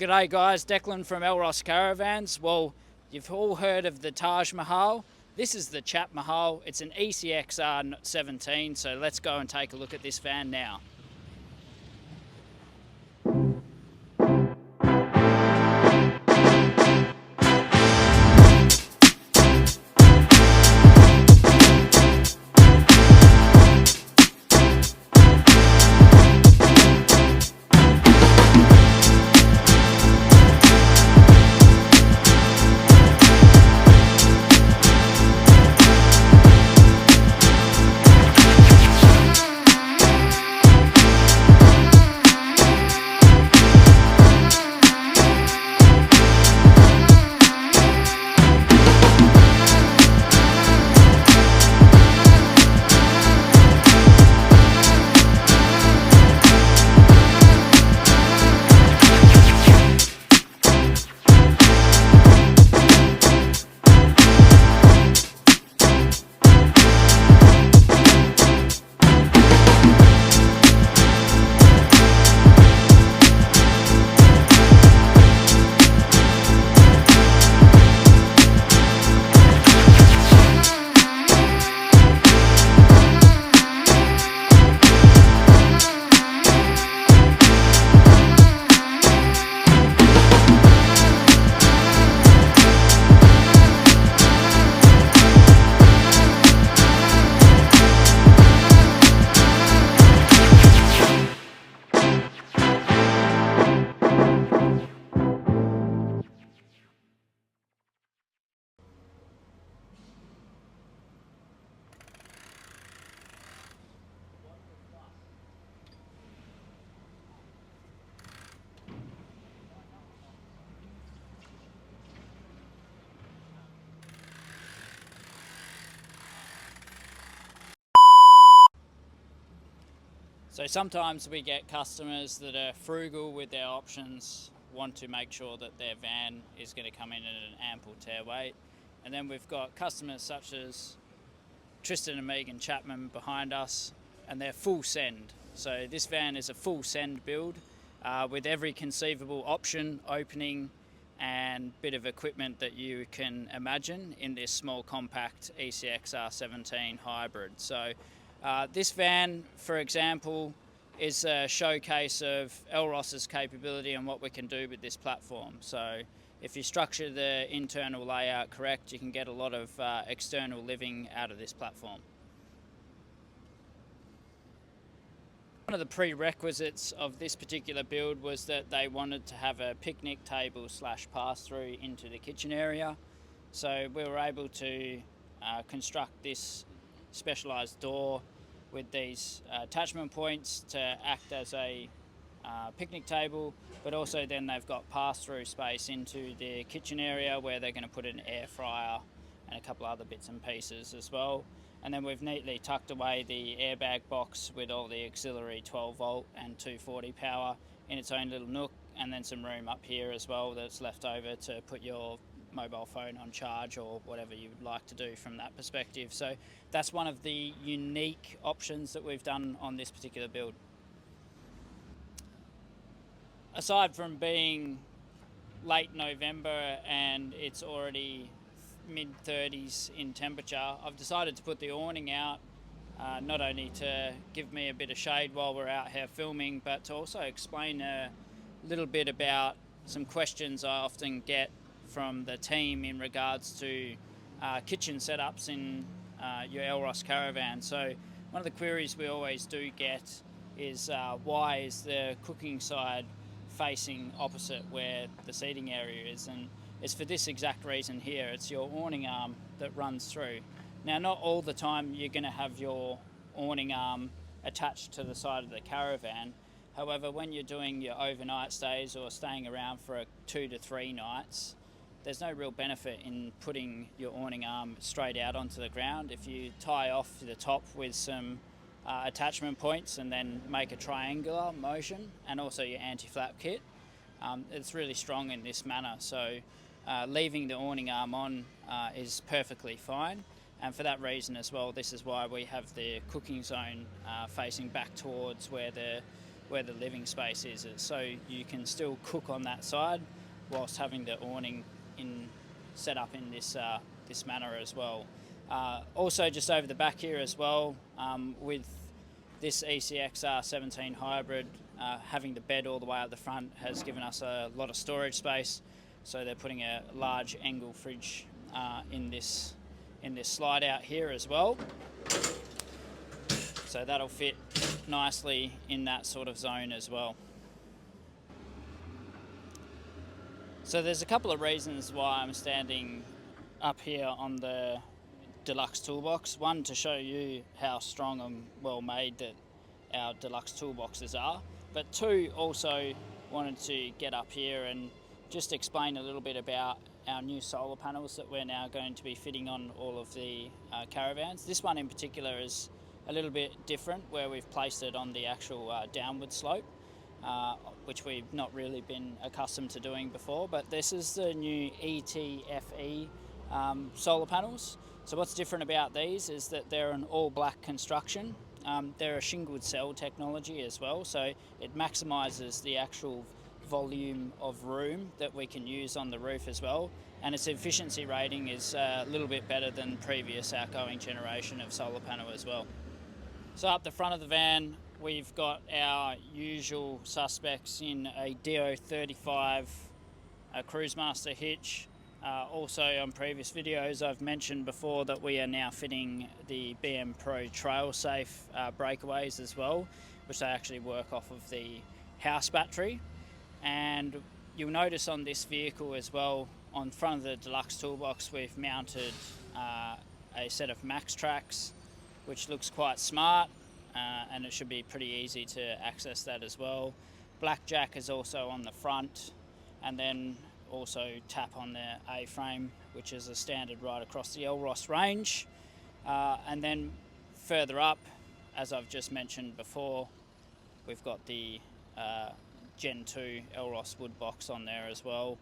G'day guys, Declan from Elross Caravans. Well, you've all heard of the Mahal. This is the Chapmahal. It's an ECXR17, so let's go and take a look at this van now. So sometimes we get customers that are frugal with their options, want to make sure that their van is going to come in at an ample tear weight. And then we've got customers such as Tristan and Megan Chapman behind us, and they're full send. So this van is a full send build with every conceivable option, opening and bit of equipment that you can imagine in this small compact ECXR17 Hybrid. So this van, for example, is a showcase of Elross's capability and what we can do with this platform. So if you structure the internal layout correct, you can get a lot of external living out of this platform. One of the prerequisites of this particular build was that they wanted to have a picnic table / pass-through into the kitchen area. So we were able to construct this specialised door with these attachment points to act as a picnic table, but also then they've got pass-through space into the kitchen area where they're going to put an air fryer and a couple other bits and pieces as well. And then we've neatly tucked away the airbag box with all the auxiliary 12 volt and 240 power in its own little nook, and then some room up here as well that's left over to put your mobile phone on charge or whatever you would like to do from that perspective. So that's one of the unique options that we've done on this particular build. Aside from being late November and it's already mid-30s in temperature, I've decided to put the awning out, not only to give me a bit of shade while we're out here filming, but to also explain a little bit about some questions I often get from the team in regards to kitchen setups in your Elross Caravan. So one of the queries we always do get is why is the cooking side facing opposite where the seating area is, and it's for this exact reason here. It's your awning arm that runs through. Now, not all the time you're going to have your awning arm attached to the side of the caravan. However, when you're doing your overnight stays or staying around for 2 to 3 nights, there's no real benefit in putting your awning arm straight out onto the ground. If you tie off the top with some attachment points and then make a triangular motion, and also your anti-flap kit, it's really strong in this manner. So leaving the awning arm on is perfectly fine, and for that reason as well, this is why we have the cooking zone facing back towards where the where the living space is, so you can still cook on that side whilst having the awning set up in this manner as well. Also just over the back here as well, with this ECXR17 Hybrid, having the bed all the way up the front has given us a lot of storage space. So they're putting a large angle fridge in this slide out here as well. So that'll fit nicely in that sort of zone as well. So there's a couple of reasons why I'm standing up here on the deluxe toolbox. One, to show you how strong and well made that our deluxe toolboxes are, but two, also wanted to get up here and just explain a little bit about our new solar panels that we're now going to be fitting on all of the caravans. This one in particular is a little bit different, where we've placed it on the actual downward slope, which we've not really been accustomed to doing before, but this is the new ETFE solar panels. So what's different about these is that they're an all black construction. They're a shingled cell technology as well, so it maximises the actual volume of room that we can use on the roof as well, and its efficiency rating is a little bit better than previous outgoing generation of solar panel as well. So up the front of the van, we've got our usual suspects in a DO35 Cruisemaster hitch. Also on previous videos I've mentioned before that we are now fitting the BM Pro Trail Safe breakaways as well, which they actually work off of the house battery. And you'll notice on this vehicle as well, on front of the deluxe toolbox, we've mounted a set of max tracks, which looks quite smart, and it should be pretty easy to access that as well. Blackjack is also on the front, and then also Tap on the A-frame, which is a standard right across the Elross range. And then further up, as I've just mentioned before, we've got the Gen 2 Elross wood box on there as well,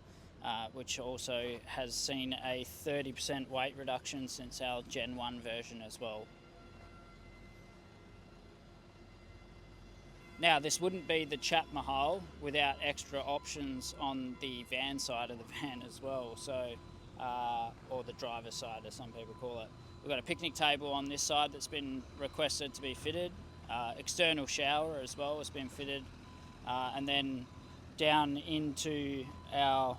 which also has seen a 30% weight reduction since our Gen 1 version as well. Now, this wouldn't be the Chapmahal without extra options on the van side of the van as well, so or the driver's side, as some people call it. We've got a picnic table on this side that's been requested to be fitted. External shower as well has been fitted. And then down into our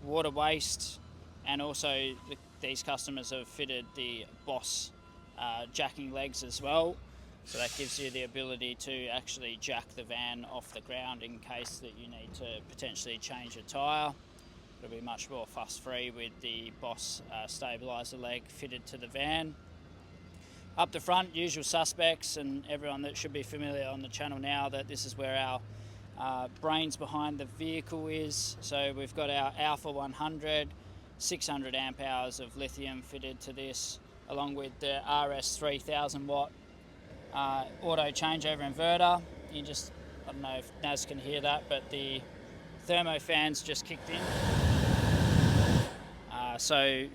water waste, and also these customers have fitted the Boss jacking legs as well. So that gives you the ability to actually jack the van off the ground in case that you need to potentially change a tyre. It'll be much more fuss-free with the Boss stabiliser leg fitted to the van. Up the front, usual suspects, and everyone that should be familiar on the channel now that this is where our brains behind the vehicle is. So we've got our Alpha 100, 600 amp hours of lithium fitted to this, along with the RS3 1000 watt auto-changeover inverter. I don't know if Naz can hear that, but the thermo fans just kicked in. So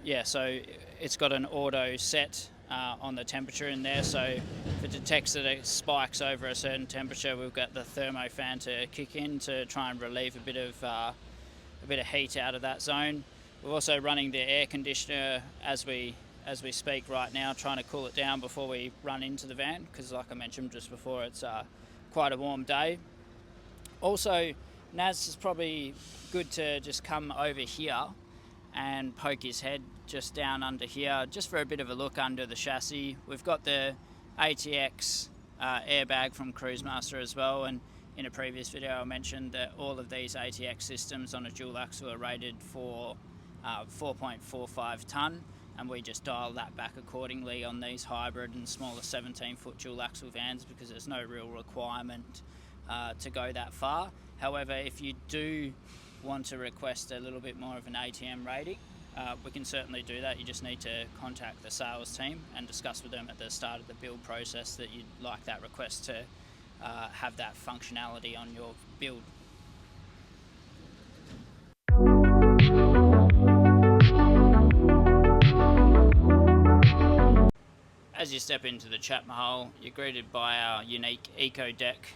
it's got an auto set on the temperature in there, so if it detects that it spikes over a certain temperature, we've got the thermo fan to kick in to try and relieve a bit of heat out of that zone. We're also running the air conditioner as we speak right now, trying to cool it down before we run into the van, because like I mentioned just before, it's quite a warm day. Also, Naz is probably good to just come over here and poke his head just down under here, just for a bit of a look under the chassis. We've got the ATX airbag from Cruisemaster as well, and in a previous video I mentioned that all of these ATX systems on a dual axle are rated for 4.45 tonne, and we just dial that back accordingly on these hybrid and smaller 17-foot dual axle vans, because there's no real requirement to go that far. However, if you do want to request a little bit more of an ATM rating, we can certainly do that. You just need to contact the sales team and discuss with them at the start of the build process that you'd like that request to have that functionality on your build. As you step into the Chapmahal, you're greeted by our unique Eco Deck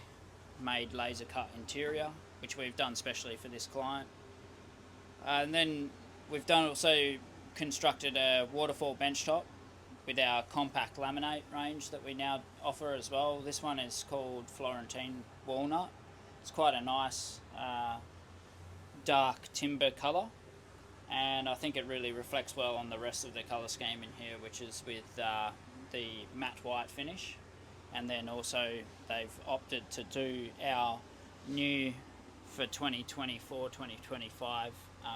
made laser cut interior, which we've done specially for this client. And then we've also constructed a waterfall benchtop with our compact laminate range that we now offer as well. This one is called Florentine Walnut. It's quite a nice dark timber colour, and I think it really reflects well on the rest of the colour scheme in here, which is with the matte white finish. And then also they've opted to do our new for 2024-2025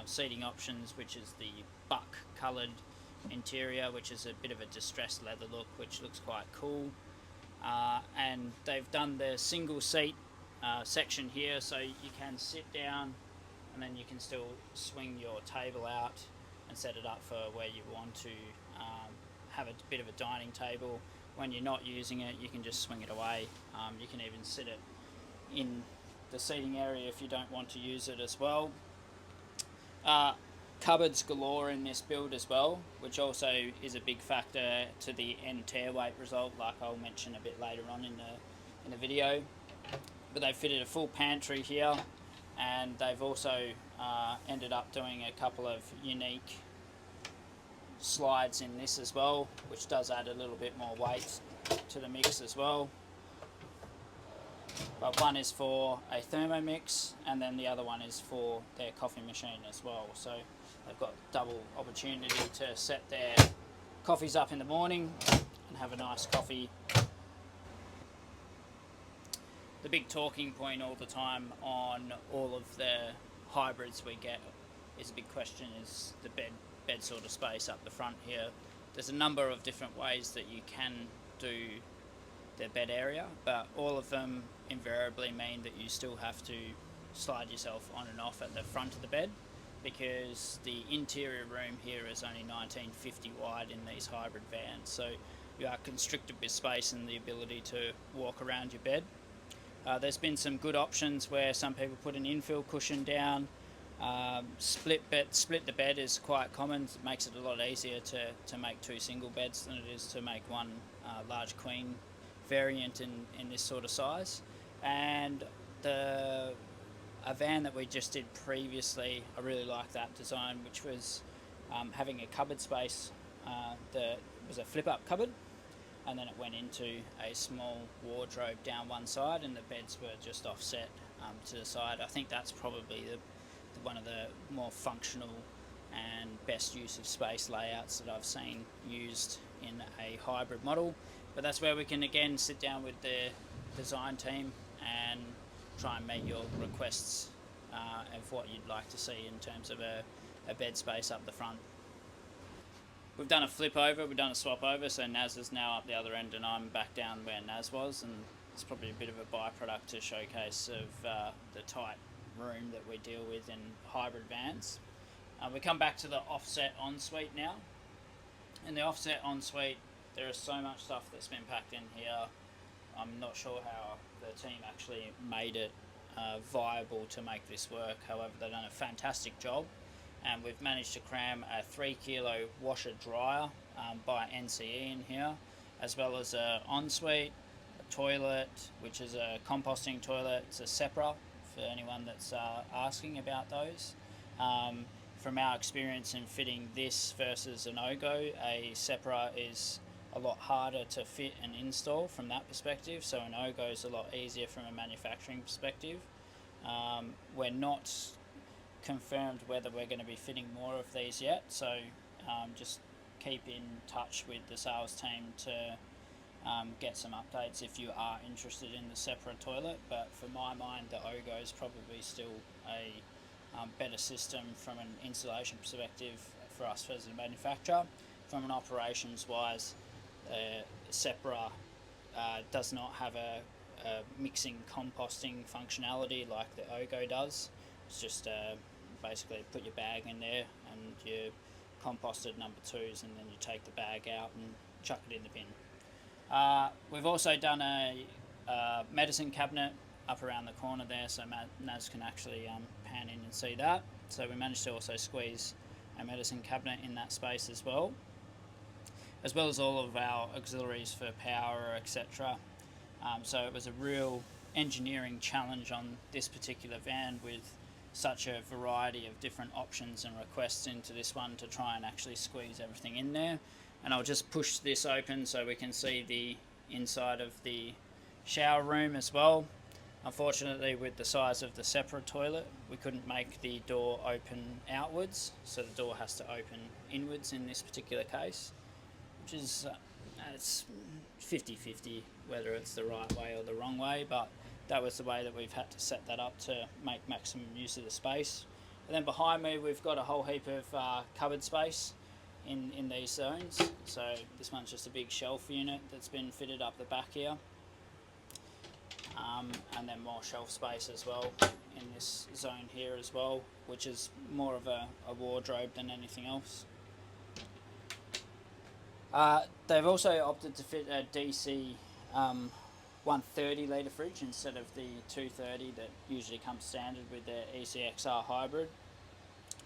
seating options, which is the buck coloured interior, which is a bit of a distressed leather look, which looks quite cool. And they've done the single seat section here, so you can sit down and then you can still swing your table out and set it up for where you want to have a bit of a dining table. When you're not using it, you can just swing it away. You can even sit it in the seating area if you don't want to use it as well. Cupboards galore in this build as well, which also is a big factor to the end tear weight result, like I'll mention a bit later on in the video. But they've fitted a full pantry here, and they've also ended up doing a couple of unique slides in this as well, which does add a little bit more weight to the mix as well. But one is for a Thermomix, and then the other one is for their coffee machine as well. So they've got double opportunity to set their coffees up in the morning and have a nice coffee. The big talking point all the time on all of the hybrids we get is a big question is the bed sort of space up the front here. There's a number of different ways that you can do the bed area, but all of them invariably mean that you still have to slide yourself on and off at the front of the bed, because the interior room here is only 1950 wide in these hybrid vans, so you are constricted with space and the ability to walk around your bed. There's been some good options where some people put an infill cushion down. Split the bed is quite common. It makes it a lot easier to make two single beds than it is to make one large queen variant in this sort of size. And a van that we just did previously, I really like that design, which was having a cupboard space that was a flip-up cupboard, and then it went into a small wardrobe down one side, and the beds were just offset to the side. I think that's probably one of the more functional and best use of space layouts that I've seen used in a hybrid model. But that's where we can again sit down with the design team and try and meet your requests of what you'd like to see in terms of a bed space up the front. We've done a flip over, we've done a swap over, so Naz is now up the other end and I'm back down where Naz was, and it's probably a bit of a byproduct to showcase of the tight room that we deal with in hybrid vans. We come back to the offset ensuite now. In the offset ensuite, there is so much stuff that's been packed in here. I'm not sure how the team actually made it viable to make this work. However, they've done a fantastic job, and we've managed to cram a 3 kilo washer dryer by NCE in here, as well as an ensuite, a toilet, which is a composting toilet. It's a Sepra, for anyone that's asking about those. From our experience in fitting this versus an OGO, a Sepra is a lot harder to fit and install from that perspective, so an OGO is a lot easier from a manufacturing perspective. We're not confirmed whether we're going to be fitting more of these yet, so just keep in touch with the sales team to get some updates if you are interested in the separate toilet. But for my mind, the OGO is probably still a better system from an installation perspective for us as a manufacturer. From an operations wise, Sepra does not have a mixing composting functionality like the OGO does. It's just basically put your bag in there and you composted number twos, and then you take the bag out and chuck it in the bin. We've also done a medicine cabinet up around the corner there, so Naz can actually pan in and see that. So we managed to also squeeze a medicine cabinet in that space as well. as well as all of our auxiliaries for power, etc. So it was a real engineering challenge on this particular van with such a variety of different options and requests into this one to try and actually squeeze everything in there. And I'll just push this open so we can see the inside of the shower room as well. Unfortunately, with the size of the separate toilet, we couldn't make the door open outwards, so the door has to open inwards in this particular case, which is it's 50-50 whether it's the right way or the wrong way, but that was the way that we've had to set that up to make maximum use of the space. And then behind me we've got a whole heap of cupboard space in these zones. So this one's just a big shelf unit that's been fitted up the back here. And then more shelf space as well in this zone here as well, which is more of a wardrobe than anything else. They've also opted to fit a DC 130 litre fridge instead of the 230 that usually comes standard with the ECXR Hybrid.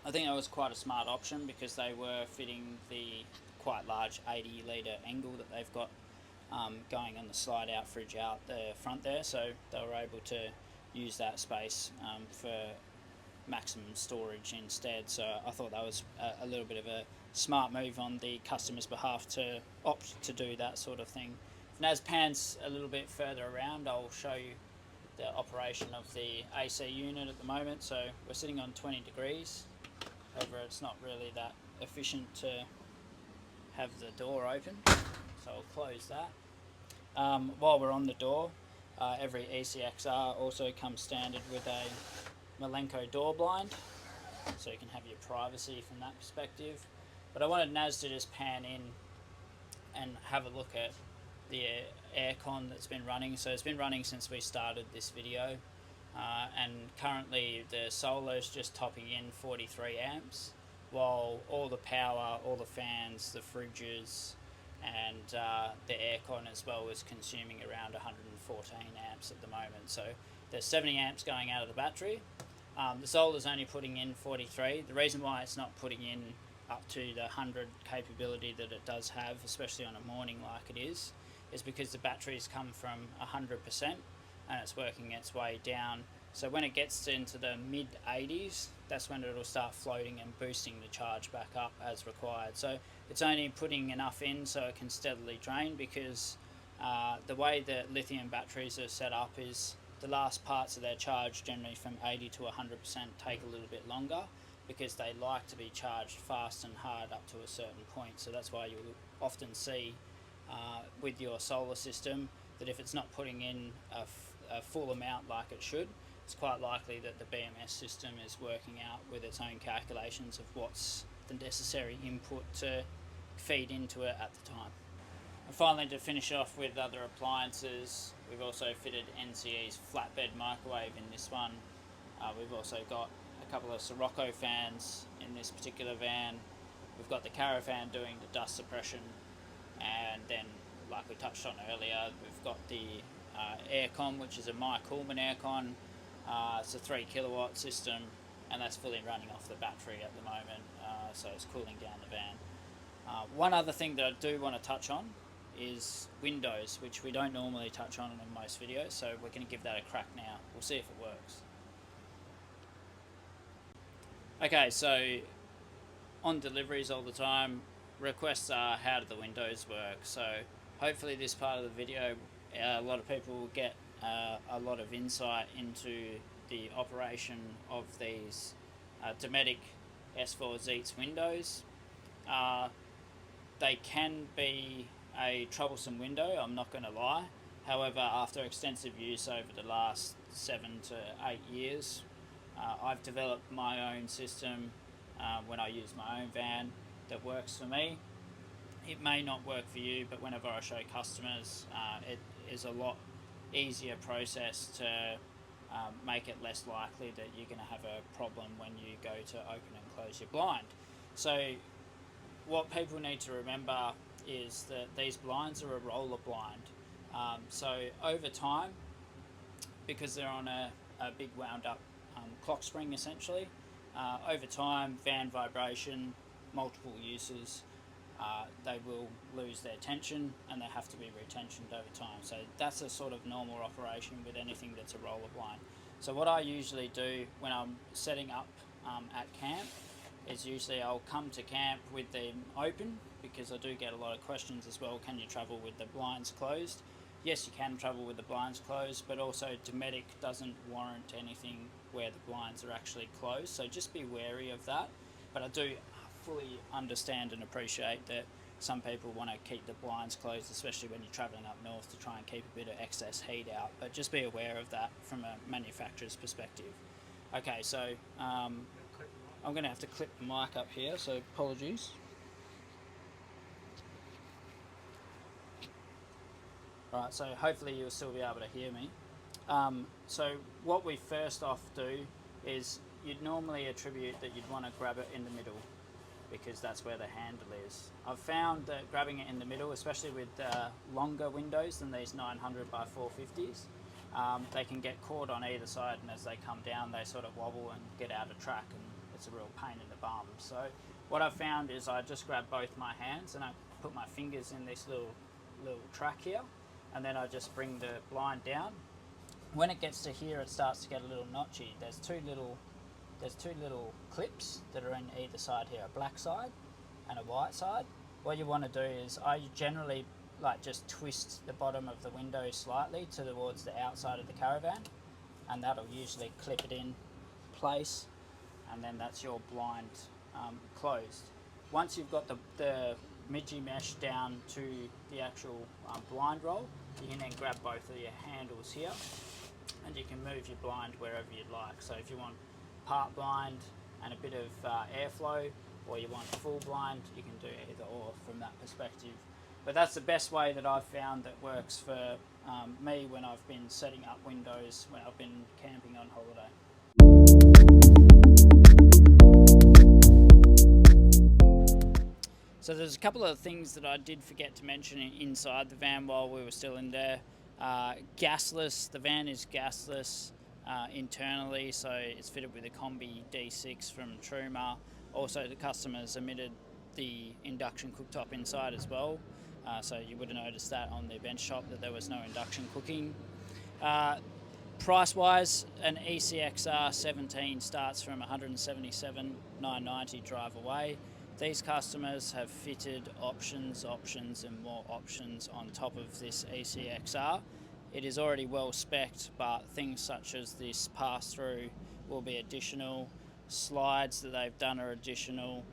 I think that was quite a smart option because they were fitting the quite large 80 litre angle that they've got going on the slide out fridge out the front there, so they were able to use that space for maximum storage instead. So I thought that was a little bit of a smart move on the customer's behalf to opt to do that sort of thing. And as pans a little bit further around, I'll show you the operation of the AC unit at the moment. So we're sitting on 20 degrees. However, it's not really that efficient to have the door open, so I'll close that. While we're on the door, every ECXR also comes standard with a Malenko door blind, so you can have your privacy from that perspective. But I wanted Naz to just pan in and have a look at the aircon that's been running. So it's been running since we started this video, and currently the solar's just topping in 43 amps, while all the power, all the fans, the fridges, and the aircon as well is consuming around 114 amps at the moment. So there's 70 amps going out of the battery. The solar's only putting in 43. The reason why it's not putting in up to the 100 capability that it does have, especially on a morning like it is because the batteries come from 100% and it's working its way down. So when it gets into the mid 80s, that's when it'll start floating and boosting the charge back up as required. So it's only putting enough in so it can steadily drain, because the way that lithium batteries are set up is the last parts of their charge, generally from 80 to 100%, take a little bit longer because they like to be charged fast and hard up to a certain point. So that's why you'll often see with your solar system that if it's not putting in a full amount like it should, it's quite likely that the BMS system is working out with its own calculations of what's the necessary input to feed into it at the time. And finally, to finish off with other appliances, we've also fitted NCE's flatbed microwave in this one. We've also got a couple of Sirocco fans in this particular van. We've got the Caravan doing the dust suppression, and then, like we touched on earlier, we've got the aircon, which is a My Coolman aircon. It's a 3 kilowatt system, and that's fully running off the battery at the moment, so it's cooling down the van. One other thing that I do want to touch on is windows, which we don't normally touch on in most videos, so we're going to give that a crack now. We'll see if it works. Okay, so on deliveries all the time, requests are how do the windows work. So hopefully this part of the video, a lot of people will get a lot of insight into the operation of these Dometic S4 Zeets windows. They can be a troublesome window, I'm not going to lie. However, after extensive use over the last 7 to 8 years, I've developed my own system when I use my own van that works for me. It may not work for you, but whenever I show customers, it is a lot easier process to make it less likely that you're going to have a problem when you go to open and close your blind. So what people need to remember is that these blinds are a roller blind. So over time, because they're on a big wound up clock spring essentially, over time, van vibration, multiple uses, they will lose their tension and they have to be retensioned over time. So that's a sort of normal operation with anything that's a roller blind. So what I usually do when I'm setting up at camp is usually I'll come to camp with them open, because I do get a lot of questions as well. Can you travel with the blinds closed? Yes, you can travel with the blinds closed, but also Dometic doesn't warrant anything where the blinds are actually closed, so just be wary of that. But I do fully understand and appreciate that some people want to keep the blinds closed, especially when you're travelling up north, to try and keep a bit of excess heat out, but just be aware of that from a manufacturer's perspective. Okay, so I'm going to have to clip the mic up here, so apologies. Right, so hopefully you'll still be able to hear me. So what we first off do is you'd normally attribute that you'd want to grab it in the middle, because that's where the handle is. I've found that grabbing it in the middle, especially with longer windows than these 900 by 450s, they can get caught on either side, and as they come down they sort of wobble and get out of track, and it's a real pain in the bum. So what I've found is I just grab both my hands and I put my fingers in this little track here, and then I just bring the blind down. When it gets to here, it starts to get a little notchy. There's two little clips that are in either side here, a black side and a white side. What you want to do is I generally just twist the bottom of the window slightly towards the outside of the caravan, and that'll usually clip it in place, and then that's your blind closed. Once you've got the midgie mesh down to the actual blind roll, you can then grab both of your handles here and you can move your blind wherever you'd like. So if you want part blind and a bit of airflow, or you want full blind, you can do either or from that perspective. But that's the best way that I've found that works for me when I've been setting up windows when I've been camping on holiday. So there's a couple of things that I did forget to mention inside the van while we were still in there. Gasless, the van is gasless internally, so it's fitted with a Combi D6 from Truma. Also the customers omitted the induction cooktop inside as well, so you would have noticed that on the benchtop that there was no induction cooking. Price wise, an ECXR17 starts from $177,990 drive away. These customers have fitted options and more options on top of this ECXR. It is already well spec'd, but things such as this pass-through will be additional. Slides that they've done are additional.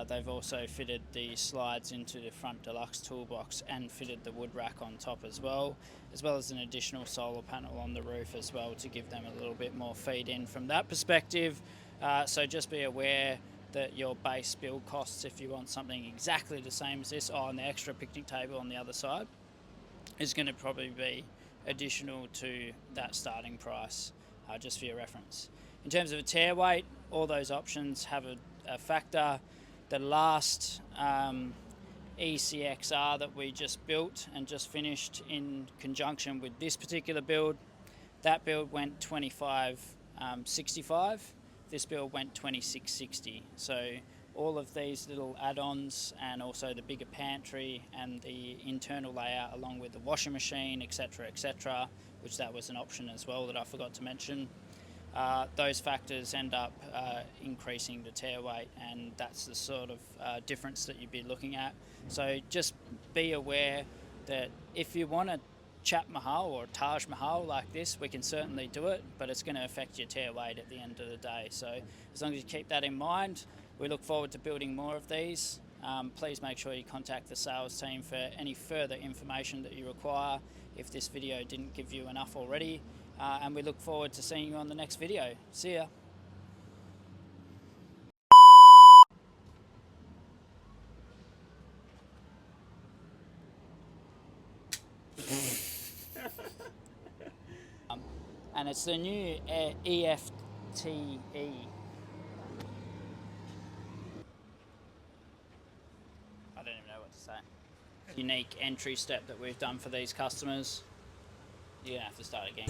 They've also fitted the slides into the front deluxe toolbox and fitted the wood rack on top as well as an additional solar panel on the roof as well to give them a little bit more feed in from that perspective. So just be aware that your base build costs, if you want something exactly the same as this, and the extra picnic table on the other side, is going to probably be additional to that starting price, just for your reference. In terms of a tear weight, all those options have a factor. The last ECXR that we just built and just finished in conjunction with this particular build, that build went 2565. This build went 2660. So all of these little add-ons and also the bigger pantry and the internal layout along with the washing machine, etc., which that was an option as well that I forgot to mention. Those factors end up increasing the tear weight, and that's the sort of difference that you'd be looking at. So just be aware that if you want a Chapmahal or Taj Mahal like this, we can certainly do it, but it's going to affect your tear weight at the end of the day. So as long as you keep that in mind, we look forward to building more of these. Please make sure you contact the sales team for any further information that you require if this video didn't give you enough already. And we look forward to seeing you on the next video. See ya. And it's the new EFTE. I don't even know what to say. Unique entry step that we've done for these customers. You're gonna have to start again.